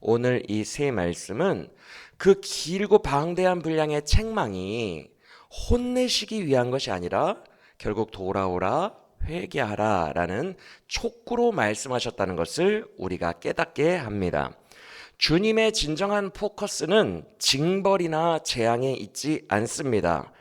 오늘 이 세 말씀은 그 길고 방대한 분량의 책망이 혼내시기 위한 것이 아니라 결국 돌아오라 회개하라 라는 촉구로 말씀하셨다는 것을 우리가 깨닫게 합니다. 주님의 진정한 포커스는 징벌이나 재앙에 있지 않습니다.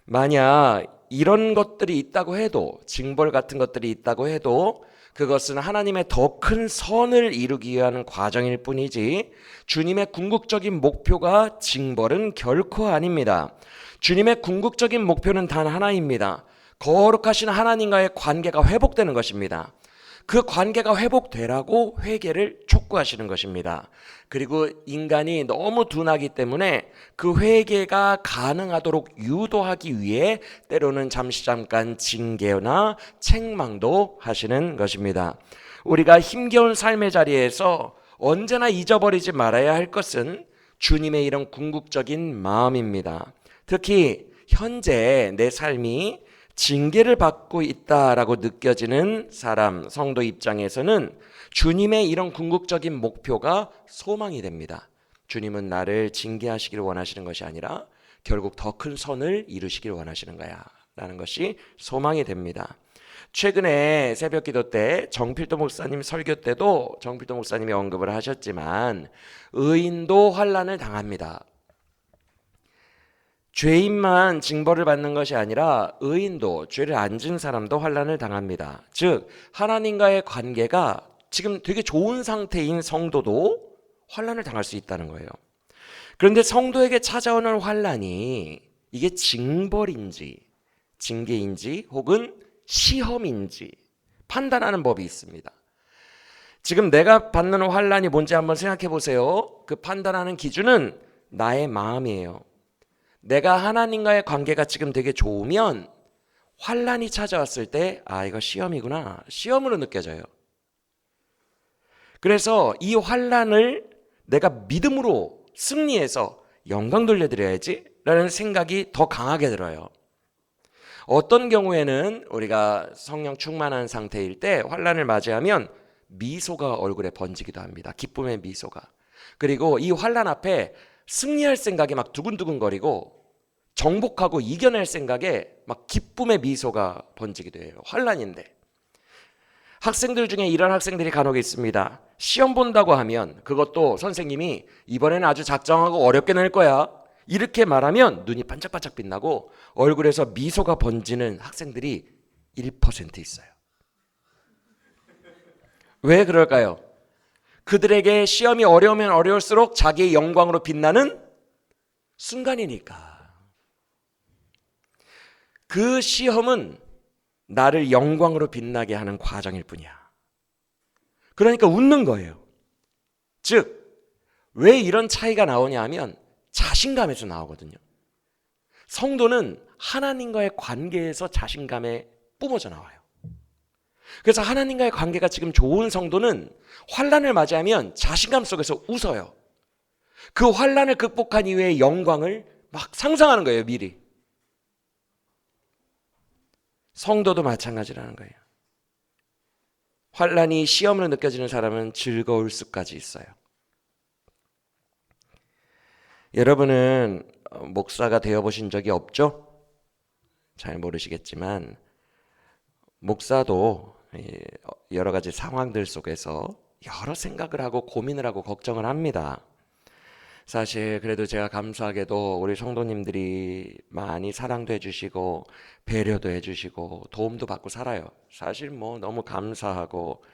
만약 이런 것들이 있다고 해도, 징벌 같은 것들이 있다고 해도 그것은 하나님의 더 큰 선을 이루기 위한 과정일 뿐이지 주님의 궁극적인 목표가 징벌은 결코 아닙니다. 주님의 궁극적인 목표는 단 하나입니다. 거룩하신 하나님과의 관계가 회복되는 것입니다. 그 관계가 회복되라고 회개를 촉구하시는 것입니다. 그리고 인간이 너무 둔하기 때문에 그 회개가 가능하도록 유도하기 위해 때로는 잠깐 징계나 책망도 하시는 것입니다. 우리가 힘겨운 삶의 자리에서 언제나 잊어버리지 말아야 할 것은 주님의 이런 궁극적인 마음입니다. 특히 현재 내 삶이 징계를 받고 있다라고 느껴지는 사람, 성도 입장에서는 주님의 이런 궁극적인 목표가 소망이 됩니다. 주님은 나를 징계하시기를 원하시는 것이 아니라 결국 더 큰 선을 이루시기를 원하시는 거야 라는 것이 소망이 됩니다. 최근에 새벽기도 때 정필도 목사님 설교 때도 정필도 목사님이 언급을 하셨지만 의인도 환난을 당합니다. 죄인만 징벌을 받는 것이 아니라 의인도, 죄를 안 지은 사람도 환난을 당합니다. 즉 하나님과의 관계가 지금 되게 좋은 상태인 성도도 환난을 당할 수 있다는 거예요. 그런데 성도에게 찾아오는 환난이 이게 징벌인지 징계인지 혹은 시험인지 판단하는 법이 있습니다. 지금 내가 받는 환난이 뭔지 한번 생각해 보세요. 그 판단하는 기준은 나의 마음이에요. 내가 하나님과의 관계가 지금 되게 좋으면 환난이 찾아왔을 때 이거 시험이구나, 시험으로 느껴져요. 그래서 이 환난을 내가 믿음으로 승리해서 영광 돌려드려야지 라는 생각이 더 강하게 들어요. 어떤 경우에는 우리가 성령 충만한 상태일 때 환난을 맞이하면 미소가 얼굴에 번지기도 합니다. 기쁨의 미소가. 그리고 이 환난 앞에 승리할 생각에 막 두근두근거리고 정복하고 이겨낼 생각에 막 기쁨의 미소가 번지기도 해요. 환난인데. 학생들 중에 이런 학생들이 간혹 있습니다. 시험 본다고 하면 그것도 선생님이 이번에는 아주 작정하고 어렵게 낼 거야 이렇게 말하면 눈이 반짝반짝 빛나고 얼굴에서 미소가 번지는 학생들이 1% 있어요. 왜 그럴까요? 그들에게 시험이 어려우면 어려울수록 자기의 영광으로 빛나는 순간이니까. 그 시험은 나를 영광으로 빛나게 하는 과정일 뿐이야. 그러니까 웃는 거예요. 즉, 왜 이런 차이가 나오냐 하면 자신감에서 나오거든요. 성도는 하나님과의 관계에서 자신감에 뿜어져 나와요. 그래서 하나님과의 관계가 지금 좋은 성도는 환난을 맞이하면 자신감 속에서 웃어요. 그 환난을 극복한 이후의 영광을 막 상상하는 거예요, 미리. 성도도 마찬가지라는 거예요. 환난이 시험으로 느껴지는 사람은 즐거울 수까지 있어요. 여러분은 목사가 되어보신 적이 없죠? 잘 모르시겠지만 목사도 여러 가지 상황들 속에서 여러 생각을 하고 고민을 하고 걱정을 합니다. 사실 그래도 제가 감사하게도 우리 성도님들이 많이 사랑도 해주시고 배려도 해주시고 도움도 받고 살아요. 사실 뭐 너무 감사하고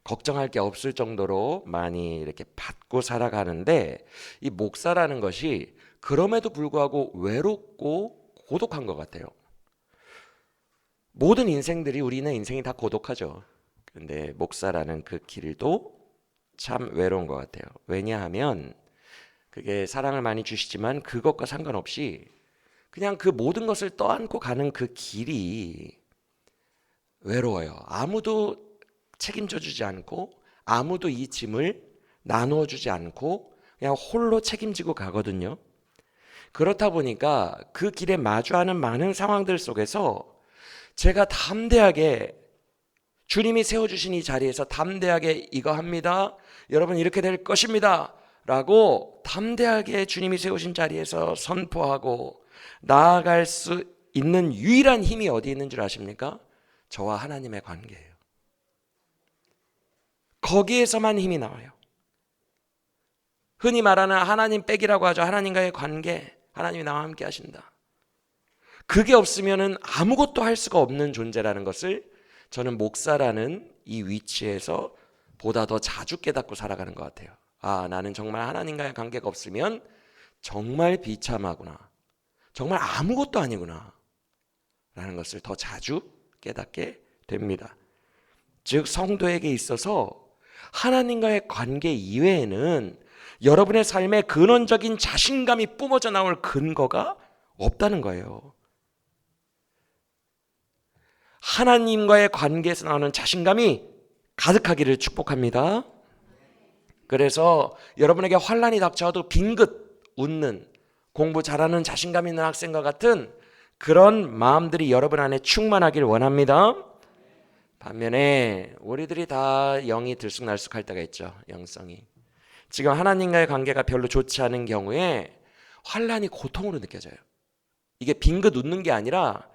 걱정할 게 없을 정도로 많이 이렇게 받고 살아가는데 이 목사라는 것이 그럼에도 불구하고 외롭고 고독한 것 같아요. 모든 인생들이 우리네 인생이 다 고독하죠. 그런데 목사라는 그 길도 참 외로운 것 같아요. 왜냐하면 그게 사랑을 많이 주시지만 그것과 상관없이 그냥 그 모든 것을 떠안고 가는 그 길이 외로워요. 아무도 책임져 주지 않고 아무도 이 짐을 나누어 주지 않고 그냥 홀로 책임지고 가거든요. 그렇다 보니까 그 길에 마주하는 많은 상황들 속에서 제가 담대하게 주님이 세워주신 이 자리에서 담대하게 이거 합니다. 여러분 이렇게 될 것입니다. 라고 담대하게 주님이 세우신 자리에서 선포하고 나아갈 수 있는 유일한 힘이 어디 있는 줄 아십니까? 저와 하나님의 관계예요. 거기에서만 힘이 나와요. 흔히 말하는 하나님 백이라고 하죠. 하나님과의 관계, 하나님이 나와 함께 하신다. 그게 없으면 아무것도 할 수가 없는 존재라는 것을 저는 목사라는 이 위치에서 보다 더 자주 깨닫고 살아가는 것 같아요. 아, 나는 정말 하나님과의 관계가 없으면 정말 비참하구나. 정말 아무것도 아니구나. 라는 것을 더 자주 깨닫게 됩니다. 즉 성도에게 있어서 하나님과의 관계 이외에는 여러분의 삶에 근원적인 자신감이 뿜어져 나올 근거가 없다는 거예요. 하나님과의 관계에서 나오는 자신감이 가득하기를 축복합니다. 그래서 여러분에게 환난이 닥쳐도 빙긋 웃는, 공부 잘하는 자신감 있는 학생과 같은 그런 마음들이 여러분 안에 충만하길 원합니다. 반면에 우리들이 다 영이 들쑥날쑥할 때가 있죠. 영성이. 지금 하나님과의 관계가 별로 좋지 않은 경우에 환난이 고통으로 느껴져요. 이게 빙긋 웃는 게 아니라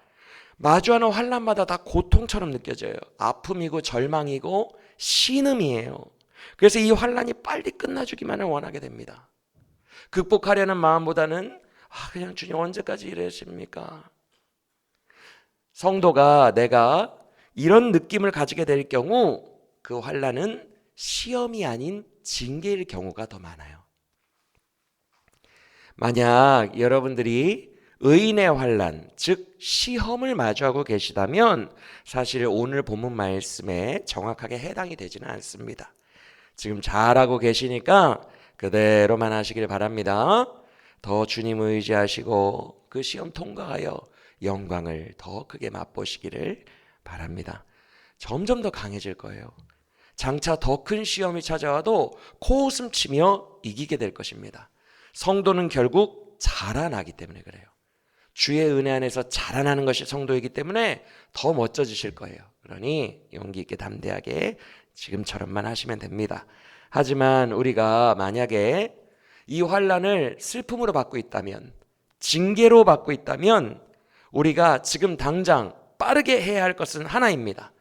마주하는 환난마다 다 고통처럼 느껴져요. 아픔이고 절망이고 신음이에요. 그래서 이 환난이 빨리 끝나주기만을 원하게 됩니다. 극복하려는 마음보다는 그냥 주님 언제까지 이러십니까? 성도가 내가 이런 느낌을 가지게 될 경우 그 환난은 시험이 아닌 징계일 경우가 더 많아요. 만약 여러분들이 의인의 환난, 즉 시험을 마주하고 계시다면 사실 오늘 본문 말씀에 정확하게 해당이 되지는 않습니다. 지금 잘하고 계시니까 그대로만 하시길 바랍니다. 더 주님 의지하시고 그 시험 통과하여 영광을 더 크게 맛보시기를 바랍니다. 점점 더 강해질 거예요. 장차 더 큰 시험이 찾아와도 코웃음 치며 이기게 될 것입니다. 성도는 결국 자라나기 때문에 그래요. 주의 은혜 안에서 자라나는 것이 성도이기 때문에 더 멋져지실 거예요. 그러니 용기 있게 담대하게 지금처럼만 하시면 됩니다. 하지만 우리가 만약에 이 환난을 슬픔으로 받고 있다면, 징계로 받고 있다면 우리가 지금 당장 빠르게 해야 할 것은 하나입니다.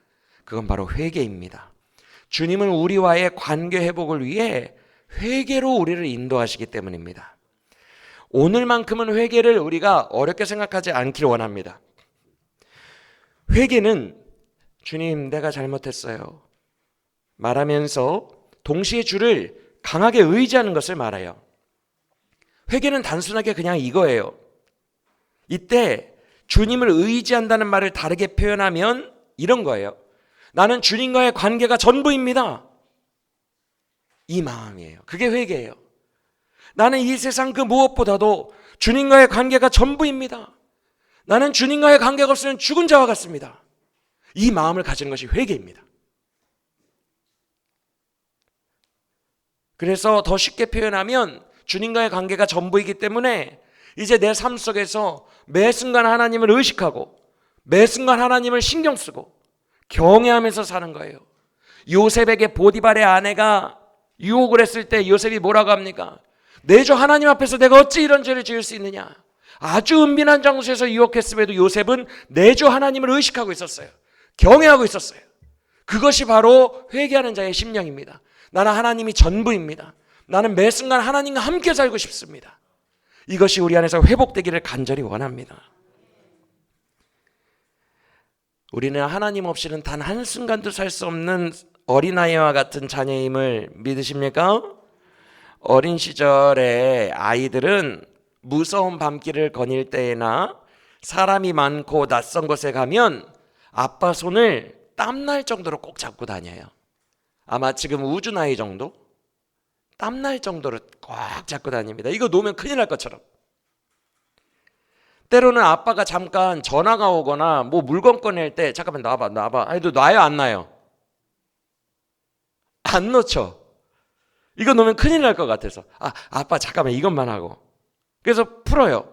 그건 바로 회개입니다. 주님은 우리와의 관계 회복을 위해 회개로 우리를 인도하시기 때문입니다. 오늘만큼은 회개를 우리가 어렵게 생각하지 않기를 원합니다. 회개는 주님 내가 잘못했어요 말하면서 동시에 주를 강하게 의지하는 것을 말해요. 회개는 단순하게 그냥 이거예요. 이때 주님을 의지한다는 말을 다르게 표현하면 이런 거예요. 나는 주님과의 관계가 전부입니다. 이 마음이에요. 그게 회개예요. 나는 이 세상 그 무엇보다도 주님과의 관계가 전부입니다. 나는 주님과의 관계가 없으면 죽은 자와 같습니다. 이 마음을 가지는 것이 회개입니다. 그래서 더 쉽게 표현하면 주님과의 관계가 전부이기 때문에 이제 내 삶 속에서 매 순간 하나님을 의식하고 매 순간 하나님을 신경 쓰고 경외하면서 사는 거예요. 요셉에게 보디발의 아내가 유혹을 했을 때 요셉이 뭐라고 합니까? 내 주 하나님 앞에서 내가 어찌 이런 죄를 지을 수 있느냐. 아주 은밀한 장소에서 유혹했음에도 요셉은 내 주 하나님을 의식하고 있었어요. 경외하고 있었어요. 그것이 바로 회개하는 자의 심령입니다. 나는 하나님이 전부입니다. 나는 매 순간 하나님과 함께 살고 싶습니다. 이것이 우리 안에서 회복되기를 간절히 원합니다. 우리는 하나님 없이는 단 한순간도 살 수 없는 어린아이와 같은 자녀임을 믿으십니까? 어린 시절에 아이들은 무서운 밤길을 거닐 때나 사람이 많고 낯선 곳에 가면 아빠 손을 땀날 정도로 꼭 잡고 다녀요. 아마 지금 우주 나이 정도? 땀날 정도로 꽉 잡고 다닙니다. 이거 놓으면 큰일 날 것처럼. 때로는 아빠가 잠깐 전화가 오거나 뭐 물건 꺼낼 때 잠깐만 놔봐 해도 놔요 안 놔요? 안 놓죠. 이거 놓으면 큰일 날 것 같아서 아빠 잠깐만 이것만 하고 그래서 풀어요.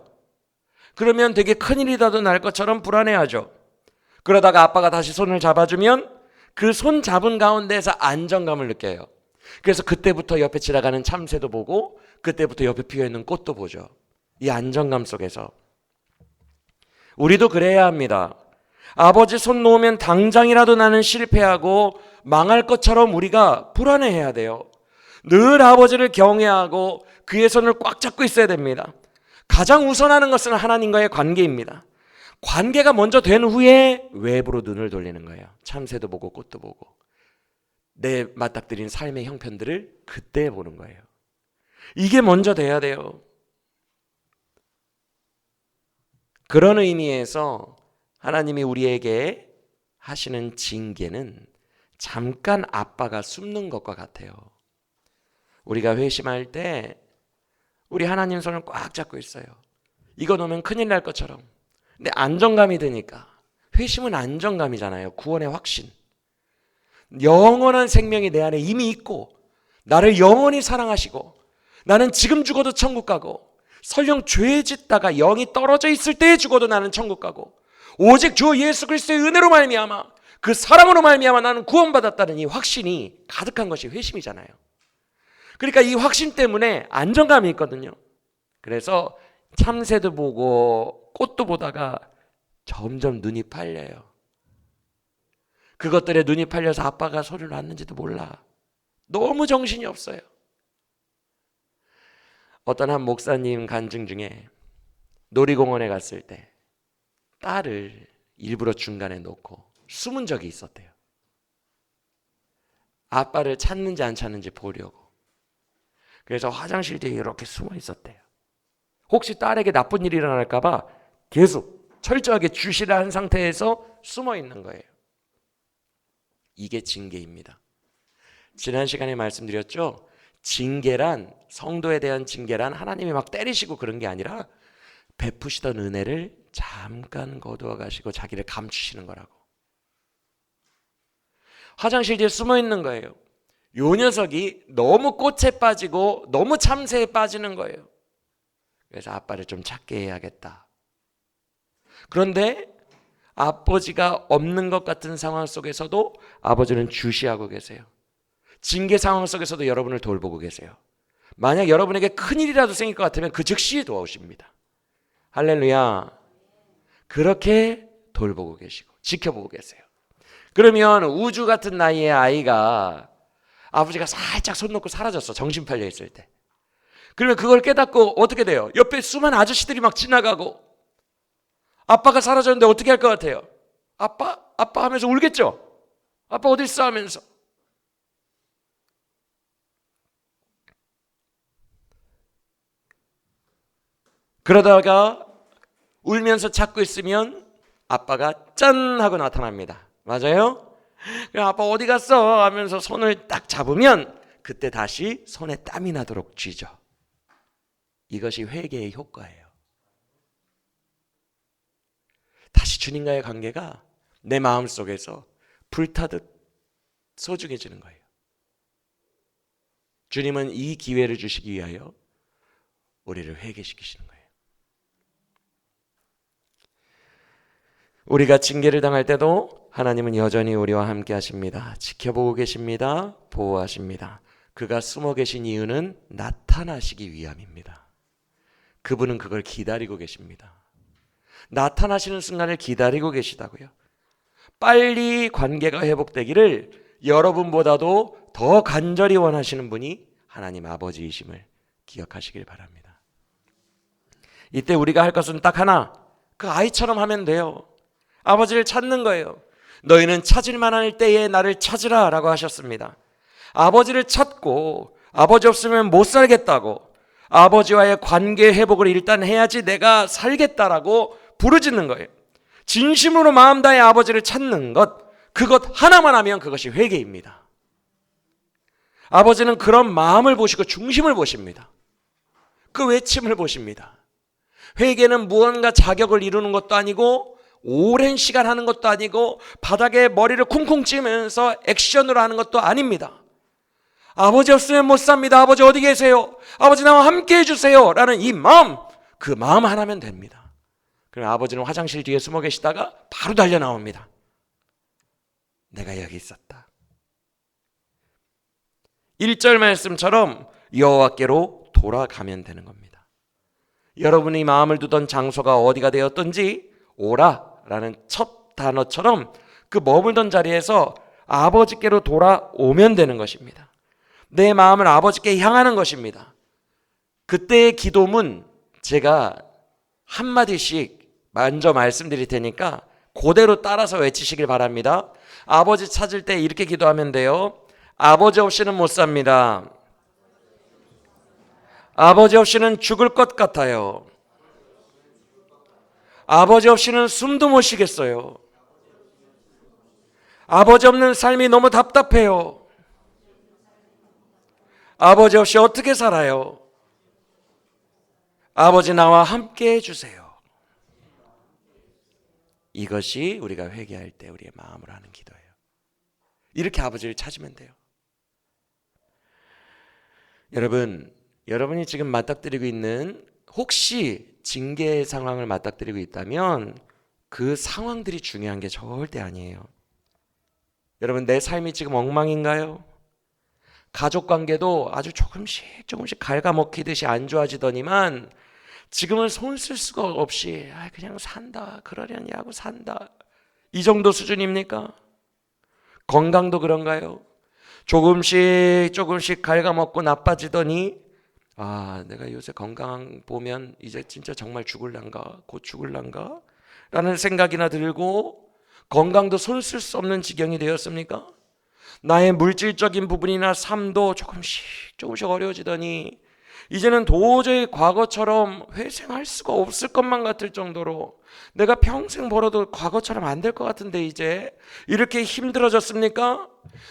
그러면 되게 큰일이라도 날 것처럼 불안해하죠. 그러다가 아빠가 다시 손을 잡아주면 그 손 잡은 가운데에서 안정감을 느껴요. 그래서 그때부터 옆에 지나가는 참새도 보고 그때부터 옆에 피어있는 꽃도 보죠. 이 안정감 속에서. 우리도 그래야 합니다. 아버지 손 놓으면 당장이라도 나는 실패하고 망할 것처럼 우리가 불안해해야 돼요. 늘 아버지를 경외하고 그의 손을 꽉 잡고 있어야 됩니다. 가장 우선하는 것은 하나님과의 관계입니다. 관계가 먼저 된 후에 외부로 눈을 돌리는 거예요. 참새도 보고 꽃도 보고 내 맞닥뜨린 삶의 형편들을 그때 보는 거예요. 이게 먼저 돼야 돼요. 그런 의미에서 하나님이 우리에게 하시는 징계는 잠깐 아빠가 숨는 것과 같아요. 우리가 회심할 때 우리 하나님 손을 꽉 잡고 있어요. 이거 놓으면 큰일 날 것처럼. 근데 안정감이 드니까. 회심은 안정감이잖아요. 구원의 확신. 영원한 생명이 내 안에 이미 있고 나를 영원히 사랑하시고 나는 지금 죽어도 천국 가고 설령 죄 짓다가 영이 떨어져 있을 때 죽어도 나는 천국 가고 오직 주 예수 그리스도의 은혜로 말미암아 그 사랑으로 말미암아 나는 구원받았다는 이 확신이 가득한 것이 회심이잖아요. 그러니까 이 확신 때문에 안정감이 있거든요. 그래서 참새도 보고 꽃도 보다가 점점 눈이 팔려요. 그것들에 눈이 팔려서 아빠가 소리를 놨는지도 몰라. 너무 정신이 없어요. 어떤 한 목사님 간증 중에 놀이공원에 갔을 때 딸을 일부러 중간에 놓고 숨은 적이 있었대요. 아빠를 찾는지 안 찾는지 보려고. 그래서 화장실 뒤에 이렇게 숨어 있었대요. 혹시 딸에게 나쁜 일이 일어날까 봐 계속 철저하게 주시를 한 상태에서 숨어 있는 거예요. 이게 징계입니다. 지난 시간에 말씀드렸죠. 징계란, 성도에 대한 징계란 하나님이 막 때리시고 그런 게 아니라 베푸시던 은혜를 잠깐 거두어 가시고 자기를 감추시는 거라고. 화장실 뒤에 숨어 있는 거예요. 요 녀석이 너무 꽃에 빠지고 너무 참새에 빠지는 거예요. 그래서 아빠를 좀 찾게 해야겠다. 그런데 아버지가 없는 것 같은 상황 속에서도 아버지는 주시하고 계세요. 징계 상황 속에서도 여러분을 돌보고 계세요. 만약 여러분에게 큰일이라도 생길 것 같으면 그 즉시 도와오십니다. 할렐루야. 그렇게 돌보고 계시고 지켜보고 계세요. 그러면 우주 같은 나이의 아이가 아버지가 살짝 손 놓고 사라졌어. 정신 팔려 있을 때. 그러면 그걸 깨닫고 어떻게 돼요? 옆에 수많은 아저씨들이 막 지나가고 아빠가 사라졌는데 어떻게 할 것 같아요? 아빠 하면서 울겠죠? 아빠 어디 있어 하면서. 그러다가 울면서 찾고 있으면 아빠가 짠 하고 나타납니다. 맞아요? 그럼 아빠 어디 갔어? 하면서 손을 딱 잡으면 그때 다시 손에 땀이 나도록 쥐죠. 이것이 회개의 효과예요. 다시 주님과의 관계가 내 마음속에서 불타듯 소중해지는 거예요. 주님은 이 기회를 주시기 위하여 우리를 회개시키시는 거예요. 우리가 징계를 당할 때도 하나님은 여전히 우리와 함께 하십니다. 지켜보고 계십니다. 보호하십니다. 그가 숨어 계신 이유는 나타나시기 위함입니다. 그분은 그걸 기다리고 계십니다. 나타나시는 순간을 기다리고 계시다고요. 빨리 관계가 회복되기를 여러분보다도 더 간절히 원하시는 분이 하나님 아버지이심을 기억하시길 바랍니다. 이때 우리가 할 것은 딱 하나, 그 아이처럼 하면 돼요. 아버지를 찾는 거예요. 너희는 찾을 만할 때에 나를 찾으라 라고 하셨습니다. 아버지를 찾고 아버지 없으면 못 살겠다고, 아버지와의 관계 회복을 일단 해야지 내가 살겠다라고 부르짖는 거예요. 진심으로 마음 다해 아버지를 찾는 것, 그것 하나만 하면 그것이 회개입니다. 아버지는 그런 마음을 보시고 중심을 보십니다. 그 외침을 보십니다. 회개는 무언가 자격을 이루는 것도 아니고 오랜 시간 하는 것도 아니고 바닥에 머리를 쿵쿵 찌면서 액션으로 하는 것도 아닙니다. 아버지 없으면 못 삽니다. 아버지 어디 계세요? 아버지 나와 함께 해주세요 라는 이 마음, 그 마음 하나면 됩니다. 그럼 아버지는 화장실 뒤에 숨어 계시다가 바로 달려 나옵니다. 내가 여기 있었다. 1절 말씀처럼 여호와께로 돌아가면 되는 겁니다. 여러분이 마음을 두던 장소가 어디가 되었든지 오라라는 첫 단어처럼 그 머물던 자리에서 아버지께로 돌아오면 되는 것입니다. 내 마음을 아버지께 향하는 것입니다. 그때의 기도문 제가 한마디씩 먼저 말씀드릴 테니까 그대로 따라서 외치시길 바랍니다. 아버지 찾을 때 이렇게 기도하면 돼요. 아버지 없이는 못 삽니다. 아버지 없이는 죽을 것 같아요. 아버지 없이는 숨도 못 쉬겠어요. 아버지 없는 삶이 너무 답답해요. 아버지 없이 어떻게 살아요? 아버지 나와 함께 해주세요. 이것이 우리가 회개할 때 우리의 마음으로 하는 기도예요. 이렇게 아버지를 찾으면 돼요. 여러분이 지금 맞닥뜨리고 있는 혹시 징계의 상황을 맞닥뜨리고 있다면 그 상황들이 중요한 게 절대 아니에요. 여러분, 내 삶이 지금 엉망인가요? 가족관계도 아주 조금씩 갉아먹히듯이 안 좋아지더니만 지금은 손 쓸 수가 없이 그냥 산다, 그러려니 하고 산다, 이 정도 수준입니까? 건강도 그런가요? 조금씩 갉아먹고 나빠지더니 내가 요새 건강 보면 이제 진짜 정말 죽을란가, 곧 죽을란가 라는 생각이나 들고 건강도 손 쓸 수 없는 지경이 되었습니까? 나의 물질적인 부분이나 삶도 조금씩 어려워지더니 이제는 도저히 과거처럼 회생할 수가 없을 것만 같을 정도로 내가 평생 벌어도 과거처럼 안 될 것 같은데 이제 이렇게 힘들어졌습니까?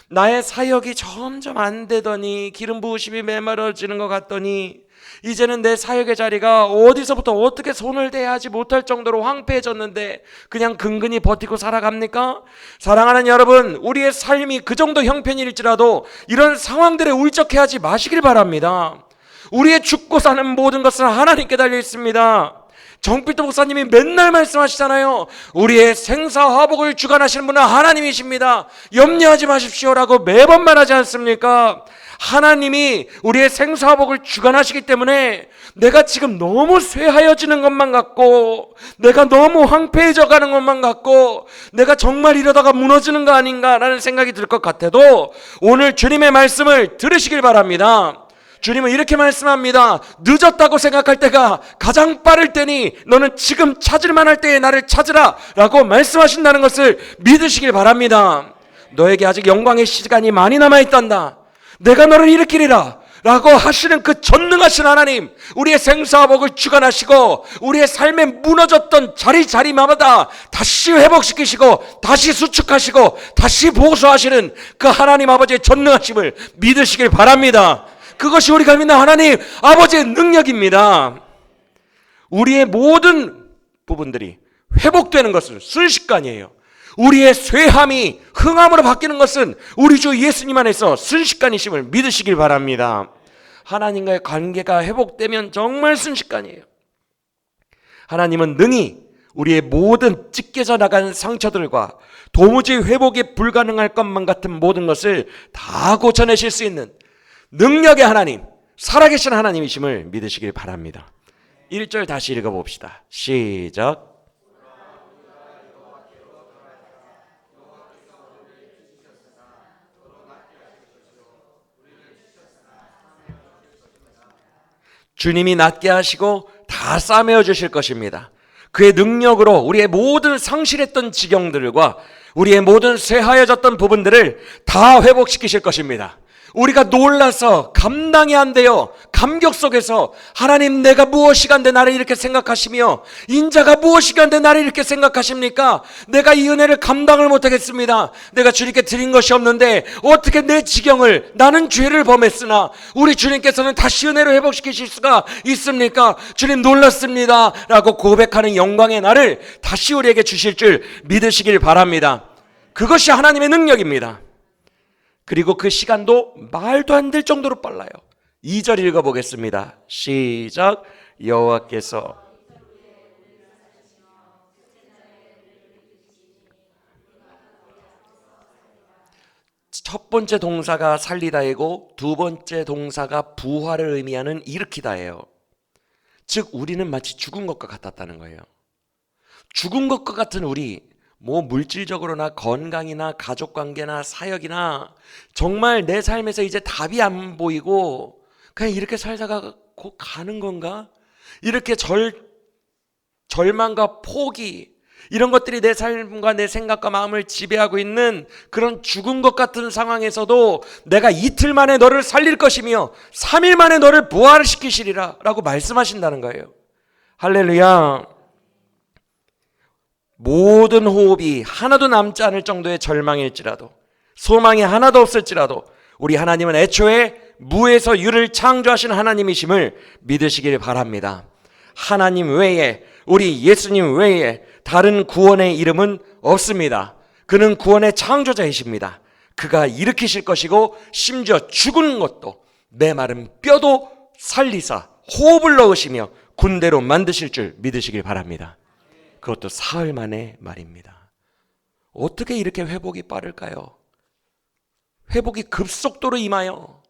나의 사역이 점점 안 되더니 기름 부으심이 메마르지는 것 같더니 이제는 내 사역의 자리가 어디서부터 어떻게 손을 대야 하지 못할 정도로 황폐해졌는데 그냥 근근히 버티고 살아갑니까? 사랑하는 여러분, 우리의 삶이 그 정도 형편일지라도 이런 상황들에 울적해하지 마시길 바랍니다. 우리의 죽고 사는 모든 것은 하나님께 달려 있습니다. 정필도 목사님이 맨날 말씀하시잖아요. 우리의 생사화복을 주관하시는 분은 하나님이십니다. 염려하지 마십시오라고 매번 말하지 않습니까? 하나님이 우리의 생사화복을 주관하시기 때문에 내가 지금 너무 쇠하여지는 것만 같고 내가 너무 황폐해져 가는 것만 같고 내가 정말 이러다가 무너지는 거 아닌가라는 생각이 들 것 같아도 오늘 주님의 말씀을 들으시길 바랍니다. 주님은 이렇게 말씀합니다. 늦었다고 생각할 때가 가장 빠를 때니 너는 지금 찾을 만할 때에 나를 찾으라 라고 말씀하신다는 것을 믿으시길 바랍니다. 너에게 아직 영광의 시간이 많이 남아있단다. 내가 너를 일으키리라 라고 하시는 그 전능하신 하나님, 우리의 생사화복을 주관하시고 우리의 삶에 무너졌던 자리마다 다시 회복시키시고 다시 수축하시고 다시 보수하시는 그 하나님 아버지의 전능하심을 믿으시길 바랍니다. 그것이 우리가 믿는 하나님 아버지의 능력입니다. 우리의 모든 부분들이 회복되는 것은 순식간이에요. 우리의 쇠함이 흥함으로 바뀌는 것은 우리 주 예수님 안에서 순식간이심을 믿으시길 바랍니다. 하나님과의 관계가 회복되면 정말 순식간이에요. 하나님은 능히 우리의 모든 찢겨져 나간 상처들과 도무지 회복이 불가능할 것만 같은 모든 것을 다 고쳐내실 수 있는 능력의 하나님, 살아계신 하나님이심을 믿으시길 바랍니다. 1절 다시 읽어봅시다. 시작. 주님이 낫게 하시고 다 싸매어 주실 것입니다. 그의 능력으로 우리의 모든 상실했던 지경들과 우리의 모든 쇠하여졌던 부분들을 다 회복시키실 것입니다. 우리가 놀라서 감당이 안 돼요. 감격 속에서 하나님, 내가 무엇이간데 나를 이렇게 생각하시며 인자가 무엇이간데 나를 이렇게 생각하십니까? 내가 이 은혜를 감당을 못하겠습니다. 내가 주님께 드린 것이 없는데 어떻게 내 지경을, 나는 죄를 범했으나 우리 주님께서는 다시 은혜로 회복시키실 수가 있습니까? 주님 놀랐습니다 라고 고백하는 영광의 날을 다시 우리에게 주실 줄 믿으시길 바랍니다. 그것이 하나님의 능력입니다. 그리고 그 시간도 말도 안 될 정도로 빨라요. 2절 읽어보겠습니다. 시작. 여호와께서 첫 번째 동사가 살리다이고 두 번째 동사가 부활을 의미하는 일으키다예요. 즉 우리는 마치 죽은 것과 같았다는 거예요. 죽은 것과 같은 우리, 물질적으로나 건강이나 가족관계나 사역이나 정말 내 삶에서 이제 답이 안 보이고 그냥 이렇게 살다가 곧 가는 건가? 이렇게 절망과 포기, 이런 것들이 내 삶과 내 생각과 마음을 지배하고 있는 그런 죽은 것 같은 상황에서도 내가 이틀 만에 너를 살릴 것이며 3일 만에 너를 부활시키시리라 라고 말씀하신다는 거예요. 할렐루야. 모든 호흡이 하나도 남지 않을 정도의 절망일지라도, 소망이 하나도 없을지라도 우리 하나님은 애초에 무에서 유를 창조하신 하나님이심을 믿으시길 바랍니다. 하나님 외에, 우리 예수님 외에 다른 구원의 이름은 없습니다. 그는 구원의 창조자이십니다. 그가 일으키실 것이고 심지어 죽은 것도, 내 마른 뼈도 살리사 호흡을 넣으시며 군대로 만드실 줄 믿으시길 바랍니다. 그것도 사흘 만에 말입니다. 어떻게 이렇게 회복이 빠를까요? 회복이 급속도로 임하여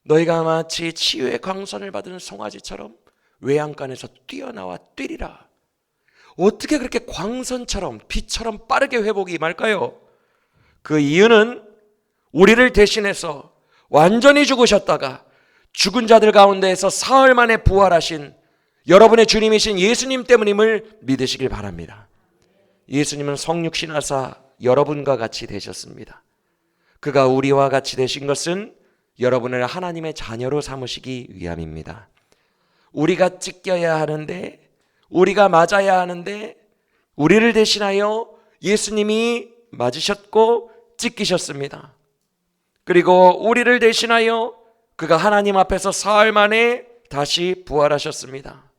너희가 마치 치유의 광선을 받은 송아지처럼 외양간에서 뛰어나와 뛰리라. 어떻게 그렇게 광선처럼 빛처럼 빠르게 회복이 임할까요? 그 이유는 우리를 대신해서 완전히 죽으셨다가 죽은 자들 가운데에서 사흘 만에 부활하신 여러분의 주님이신 예수님 때문임을 믿으시길 바랍니다. 예수님은 성육신 하사 여러분과 같이 되셨습니다. 그가 우리와 같이 되신 것은 여러분을 하나님의 자녀로 삼으시기 위함입니다. 우리가 찢겨야 하는데, 우리가 맞아야 하는데 우리를 대신하여 예수님이 맞으셨고 찢기셨습니다. 그리고 우리를 대신하여 그가 하나님 앞에서 사흘 만에 다시 부활하셨습니다.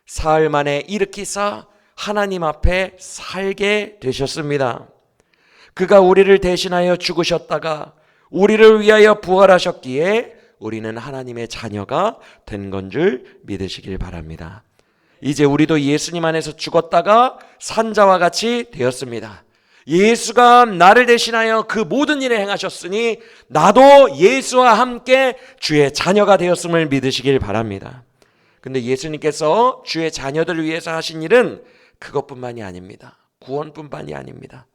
사흘 만에 일으키사 하나님 앞에 살게 되셨습니다. 그가 우리를 대신하여 죽으셨다가 우리를 위하여 부활하셨기에 우리는 하나님의 자녀가 된 건 줄 믿으시길 바랍니다. 이제 우리도 예수님 안에서 죽었다가 산자와 같이 되었습니다. 예수가 나를 대신하여 그 모든 일을 행하셨으니 나도 예수와 함께 주의 자녀가 되었음을 믿으시길 바랍니다. 근데 예수님께서 주의 자녀들을 위해서 하신 일은 그것뿐만이 아닙니다. 구원뿐만이 아닙니다.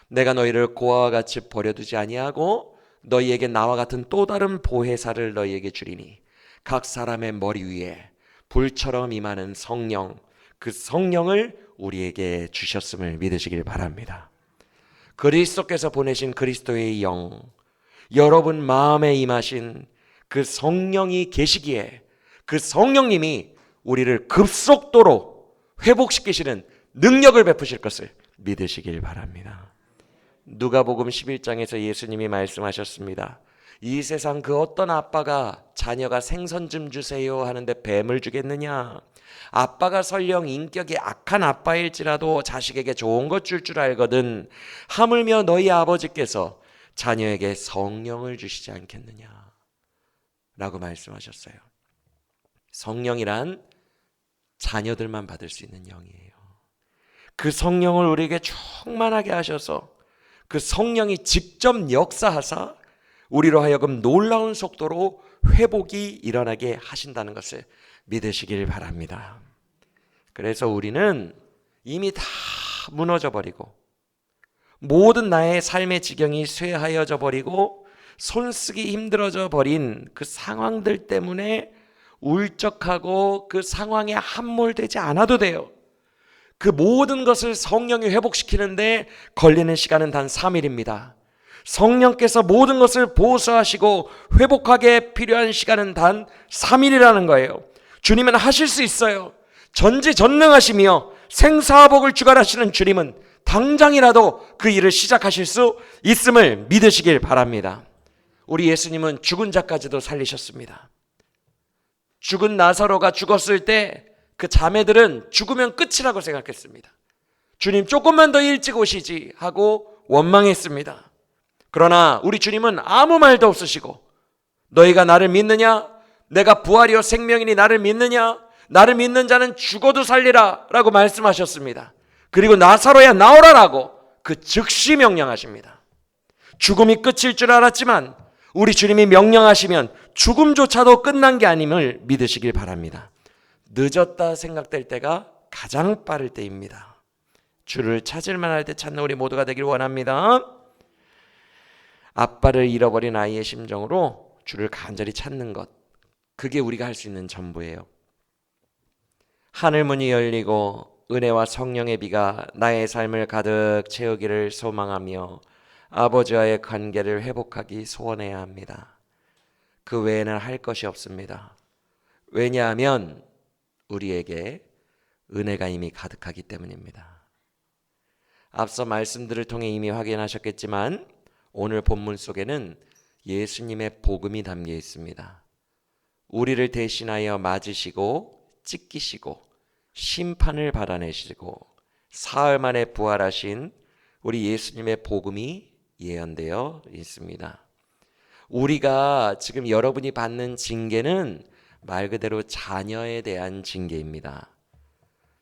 내가 너희를 고아와 같이 버려두지 아니하고 너희에게 나와 같은 또 다른 보혜사를 너희에게 주리니 각 사람의 머리 위에 불처럼 임하는 성령, 그 성령을 우리에게 주셨음을 믿으시길 바랍니다. 그리스도께서 보내신 그리스도의 영, 여러분 마음에 임하신 그 성령이 계시기에 그 성령님이 우리를 급속도로 회복시키시는 능력을 베푸실 것을 믿으시길 바랍니다. 누가복음 11장에서 예수님이 말씀하셨습니다. 이 세상 그 어떤 아빠가 자녀가 생선 좀 주세요 하는데 뱀을 주겠느냐? 아빠가 설령 인격이 악한 아빠일지라도 자식에게 좋은 것 줄 줄 알거든 하물며 너희 아버지께서 자녀에게 성령을 주시지 않겠느냐? 라고 말씀하셨어요. 성령이란 자녀들만 받을 수 있는 영이에요. 그 성령을 우리에게 충만하게 하셔서 그 성령이 직접 역사하사 우리로 하여금 놀라운 속도로 회복이 일어나게 하신다는 것을 믿으시길 바랍니다. 그래서 우리는 이미 다 무너져 버리고 모든 나의 삶의 지경이 쇠하여져 버리고 손쓰기 힘들어져 버린 그 상황들 때문에 울적하고 그 상황에 함몰되지 않아도 돼요. 그 모든 것을 성령이 회복시키는데 걸리는 시간은 단 3일입니다. 성령께서 모든 것을 보수하시고 회복하게 필요한 시간은 단 3일이라는 거예요. 주님은 하실 수 있어요. 전지전능하시며 생사복을 주관하시는 주님은 당장이라도 그 일을 시작하실 수 있음을 믿으시길 바랍니다. 우리 예수님은 죽은 자까지도 살리셨습니다. 죽은 나사로가 죽었을 때 그 자매들은 죽으면 끝이라고 생각했습니다. 주님 조금만 더 일찍 오시지 하고 원망했습니다. 그러나 우리 주님은 아무 말도 없으시고 너희가 나를 믿느냐? 내가 부활이요 생명이니 나를 믿느냐? 나를 믿는 자는 죽어도 살리라 라고 말씀하셨습니다. 그리고 나사로야 나오라라고 그 즉시 명령하십니다. 죽음이 끝일 줄 알았지만 우리 주님이 명령하시면 죽음조차도 끝난 게 아님을 믿으시길 바랍니다. 늦었다 생각될 때가 가장 빠를 때입니다. 주를 찾을 만할 때 찾는 우리 모두가 되길 원합니다. 아빠를 잃어버린 아이의 심정으로 주를 간절히 찾는 것, 그게 우리가 할 수 있는 전부예요. 하늘 문이 열리고 은혜와 성령의 비가 나의 삶을 가득 채우기를 소망하며 아버지와의 관계를 회복하기 소원해야 합니다. 그 외에는 할 것이 없습니다. 왜냐하면 우리에게 은혜가 이미 가득하기 때문입니다. 앞서 말씀들을 통해 이미 확인하셨겠지만 오늘 본문 속에는 예수님의 복음이 담겨 있습니다. 우리를 대신하여 맞으시고 찢기시고 심판을 받아내시고 사흘 만에 부활하신 우리 예수님의 복음이 예언되어 있습니다. 우리가 지금 여러분이 받는 징계는 말 그대로 자녀에 대한 징계입니다.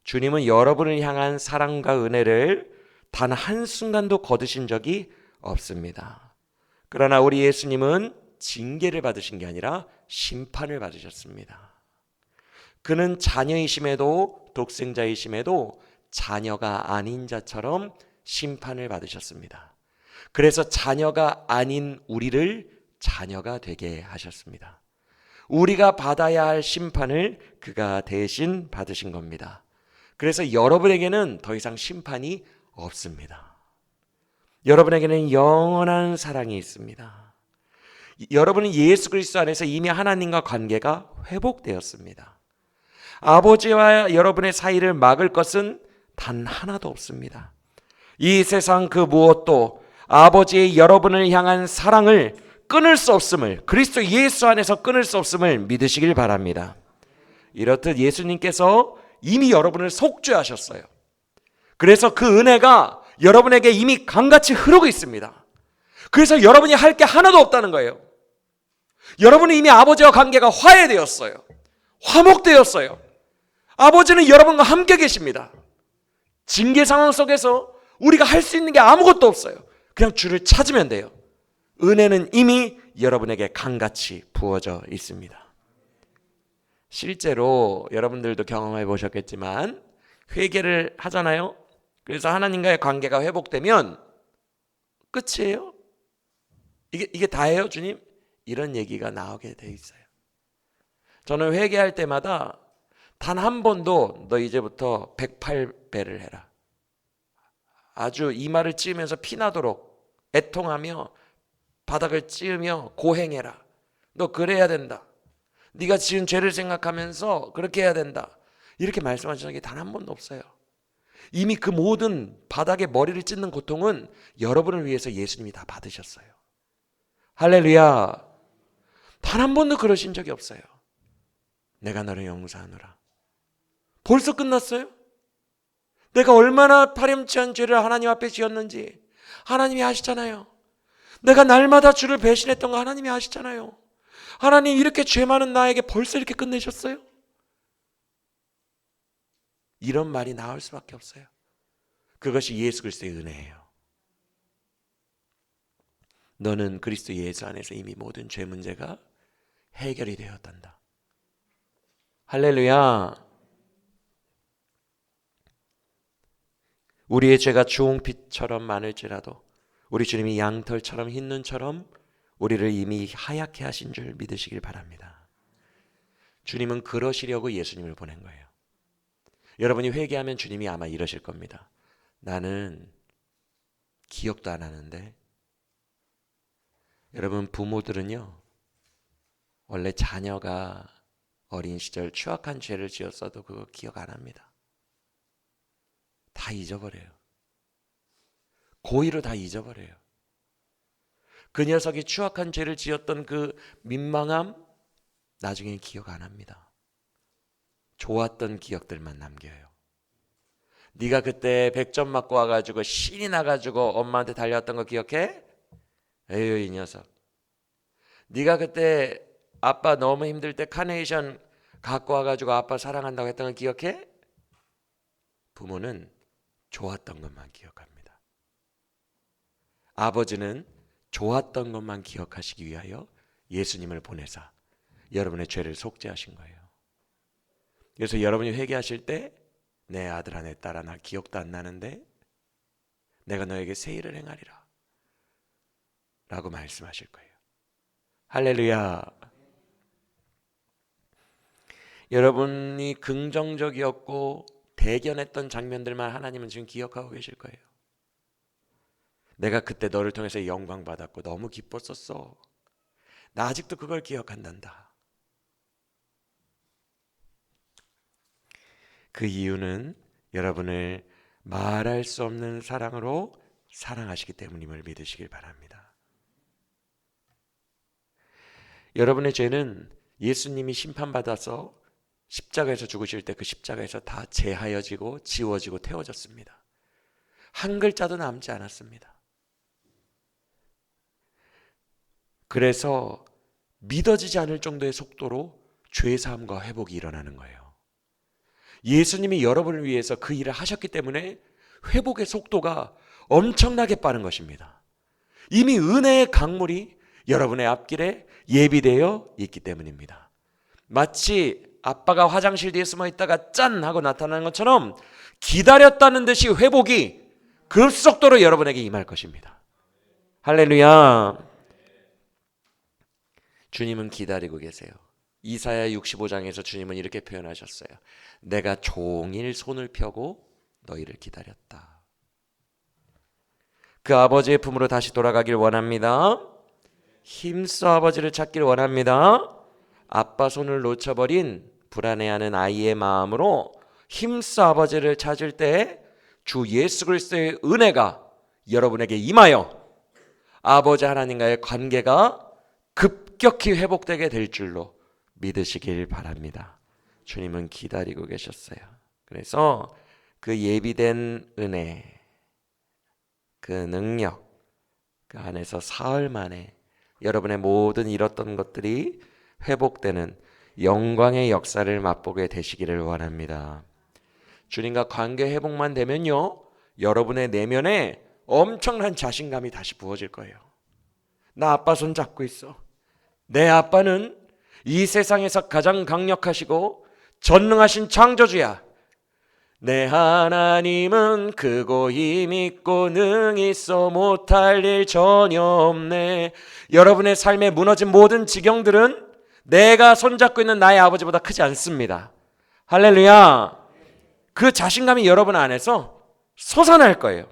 주님은 여러분을 향한 사랑과 은혜를 단 한순간도 거두신 적이 없습니다. 그러나 우리 예수님은 징계를 받으신 게 아니라 심판을 받으셨습니다. 그는 자녀이심에도 독생자이심에도 자녀가 아닌 자처럼 심판을 받으셨습니다. 그래서 자녀가 아닌 우리를 자녀가 되게 하셨습니다. 우리가 받아야 할 심판을 그가 대신 받으신 겁니다. 그래서 여러분에게는 더 이상 심판이 없습니다. 여러분에게는 영원한 사랑이 있습니다. 여러분은 예수 그리스도 안에서 이미 하나님과 관계가 회복되었습니다. 아버지와 여러분의 사이를 막을 것은 단 하나도 없습니다. 이 세상 그 무엇도 아버지의 여러분을 향한 사랑을 끊을 수 없음을, 그리스도 예수 안에서 끊을 수 없음을 믿으시길 바랍니다. 이렇듯 예수님께서 이미 여러분을 속죄하셨어요. 그래서 그 은혜가 여러분에게 이미 강같이 흐르고 있습니다. 그래서 여러분이 할 게 하나도 없다는 거예요. 여러분은 이미 아버지와 관계가 화해되었어요. 화목되었어요. 아버지는 여러분과 함께 계십니다. 징계 상황 속에서 우리가 할 수 있는 게 아무것도 없어요. 그냥 주를 찾으면 돼요. 은혜는 이미 여러분에게 강같이 부어져 있습니다. 실제로 여러분들도 경험해 보셨겠지만 회개를 하잖아요. 그래서 하나님과의 관계가 회복되면 끝이에요. 이게 다예요, 주님? 이런 얘기가 나오게 돼 있어요. 저는 회개할 때마다 단 한 번도 너 이제부터 108배를 해라, 아주 이마를 찌으면서 피나도록 애통하며 바닥을 찌으며 고행해라, 너 그래야 된다, 네가 지은 죄를 생각하면서 그렇게 해야 된다, 이렇게 말씀하신 적이 단 한 번도 없어요. 이미 그 모든 바닥에 머리를 찢는 고통은 여러분을 위해서 예수님이 다 받으셨어요. 할렐루야. 단 한 번도 그러신 적이 없어요. 내가 너를 용서하노라. 벌써 끝났어요? 내가 얼마나 파렴치한 죄를 하나님 앞에 지었는지 하나님이 아시잖아요. 내가 날마다 주를 배신했던 거 하나님이 아시잖아요. 하나님, 이렇게 죄 많은 나에게 벌써 이렇게 끝내셨어요? 이런 말이 나올 수밖에 없어요. 그것이 예수 그리스도의 은혜예요. 너는 그리스도 예수 안에서 이미 모든 죄 문제가 해결이 되었단다. 할렐루야. 우리의 죄가 주홍빛처럼 많을지라도 우리 주님이 양털처럼 흰 눈처럼 우리를 이미 하얗게 하신 줄 믿으시길 바랍니다. 주님은 그러시려고 예수님을 보낸 거예요. 여러분이 회개하면 주님이 아마 이러실 겁니다. 나는 기억도 안 하는데. 여러분, 부모들은요, 원래 자녀가 어린 시절 추악한 죄를 지었어도 그거 기억 안 합니다. 다 잊어버려요. 고의로 다 잊어버려요. 그 녀석이 추악한 죄를 지었던 그 민망함, 나중에 기억 안 합니다. 좋았던 기억들만 남겨요. 네가 그때 100점 맞고 와가지고 신이 나가지고 엄마한테 달려왔던 거 기억해? 에휴, 이 녀석. 네가 그때 아빠 너무 힘들 때 카네이션 갖고 와가지고 아빠 사랑한다고 했던 거 기억해? 부모는 좋았던 것만 기억합니다. 아버지는 좋았던 것만 기억하시기 위하여 예수님을 보내사 여러분의 죄를 속죄하신 거예요. 그래서 여러분이 회개하실 때 내 아들아 내 딸아 나 기억도 안 나는데 내가 너에게 새 일을 행하리라 라고 말씀하실 거예요. 할렐루야. 여러분이 긍정적이었고 대견했던 장면들만 하나님은 지금 기억하고 계실 거예요. 내가 그때 너를 통해서 영광 받았고 너무 기뻤었어. 나 아직도 그걸 기억한단다. 그 이유는 여러분을 말할 수 없는 사랑으로 사랑하시기 때문임을 믿으시길 바랍니다. 여러분의 죄는 예수님이 심판받아서 십자가에서 죽으실 때 그 십자가에서 다 제하여지고 지워지고 태워졌습니다. 한 글자도 남지 않았습니다. 그래서 믿어지지 않을 정도의 속도로 죄사함과 회복이 일어나는 거예요. 예수님이 여러분을 위해서 그 일을 하셨기 때문에 회복의 속도가 엄청나게 빠른 것입니다. 이미 은혜의 강물이 여러분의 앞길에 예비되어 있기 때문입니다. 마치 아빠가 화장실 뒤에 숨어 있다가 짠 하고 나타나는 것처럼 기다렸다는 듯이 회복이 급속도로 여러분에게 임할 것입니다. 할렐루야. 주님은 기다리고 계세요. 이사야 65장에서 주님은 이렇게 표현하셨어요. 내가 종일 손을 펴고 너희를 기다렸다. 그 아버지의 품으로 다시 돌아가길 원합니다. 힘써 아버지를 찾길 원합니다. 아빠 손을 놓쳐버린 불안해하는 아이의 마음으로 힘써 아버지를 찾을 때 주 예수 그리스도의 은혜가 여러분에게 임하여 아버지 하나님과의 관계가 급격히 회복되게 될 줄로 믿으시길 바랍니다. 주님은 기다리고 계셨어요. 그래서 그 예비된 은혜, 그 능력, 그 안에서 사흘 만에 여러분의 모든 잃었던 것들이 회복되는 영광의 역사를 맛보게 되시기를 원합니다. 주님과 관계 회복만 되면요, 여러분의 내면에 엄청난 자신감이 다시 부어질 거예요. 나 아빠 손 잡고 있어. 내 아빠는 이 세상에서 가장 강력하시고 전능하신 창조주야. 내 하나님은 크고 힘있고 능있어 못할 일 전혀 없네. 여러분의 삶에 무너진 모든 지경들은 내가 손잡고 있는 나의 아버지보다 크지 않습니다. 할렐루야. 그 자신감이 여러분 안에서 솟아날 거예요.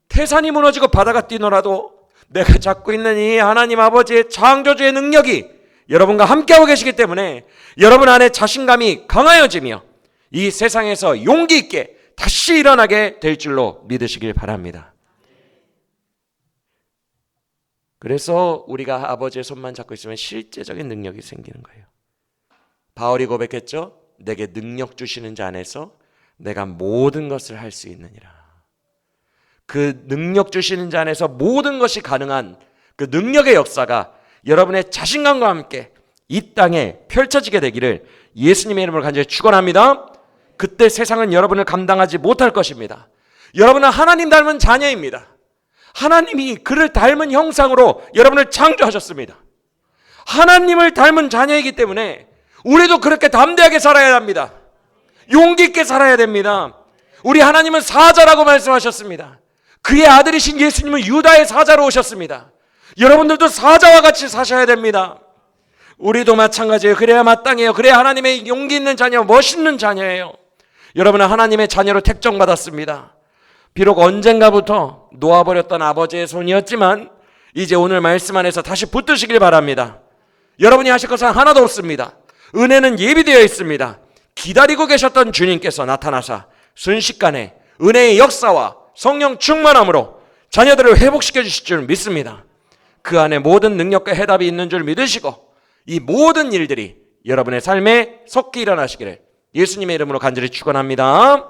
태산이 무너지고 바다가 뛰노라도 내가 잡고 있는 이 하나님 아버지의 창조주의 능력이 여러분과 함께하고 계시기 때문에 여러분 안에 자신감이 강하여지며 이 세상에서 용기 있게 다시 일어나게 될 줄로 믿으시길 바랍니다. 그래서 우리가 아버지의 손만 잡고 있으면 실제적인 능력이 생기는 거예요. 바울이 고백했죠. 내게 능력 주시는 자 안에서 내가 모든 것을 할 수 있느니라. 그 능력 주시는 자 안에서 모든 것이 가능한 그 능력의 역사가 여러분의 자신감과 함께 이 땅에 펼쳐지게 되기를 예수님의 이름으로 간절히 축원합니다. 그때 세상은 여러분을 감당하지 못할 것입니다. 여러분은 하나님 닮은 자녀입니다. 하나님이 그를 닮은 형상으로 여러분을 창조하셨습니다. 하나님을 닮은 자녀이기 때문에 우리도 그렇게 담대하게 살아야 합니다. 용기 있게 살아야 됩니다. 우리 하나님은 사자라고 말씀하셨습니다. 그의 아들이신 예수님은 유다의 사자로 오셨습니다. 여러분들도 사자와 같이 사셔야 됩니다. 우리도 마찬가지예요. 그래야 마땅해요. 그래야 하나님의 용기 있는 자녀, 멋있는 자녀예요. 여러분은 하나님의 자녀로 택정받았습니다. 비록 언젠가부터 놓아버렸던 아버지의 손이었지만 이제 오늘 말씀 안에서 다시 붙드시길 바랍니다. 여러분이 하실 것은 하나도 없습니다. 은혜는 예비되어 있습니다. 기다리고 계셨던 주님께서 나타나사 순식간에 은혜의 역사와 성령 충만함으로 자녀들을 회복시켜 주실 줄 믿습니다. 그 안에 모든 능력과 해답이 있는 줄 믿으시고 이 모든 일들이 여러분의 삶에 속히 일어나시기를 예수님의 이름으로 간절히 축원합니다.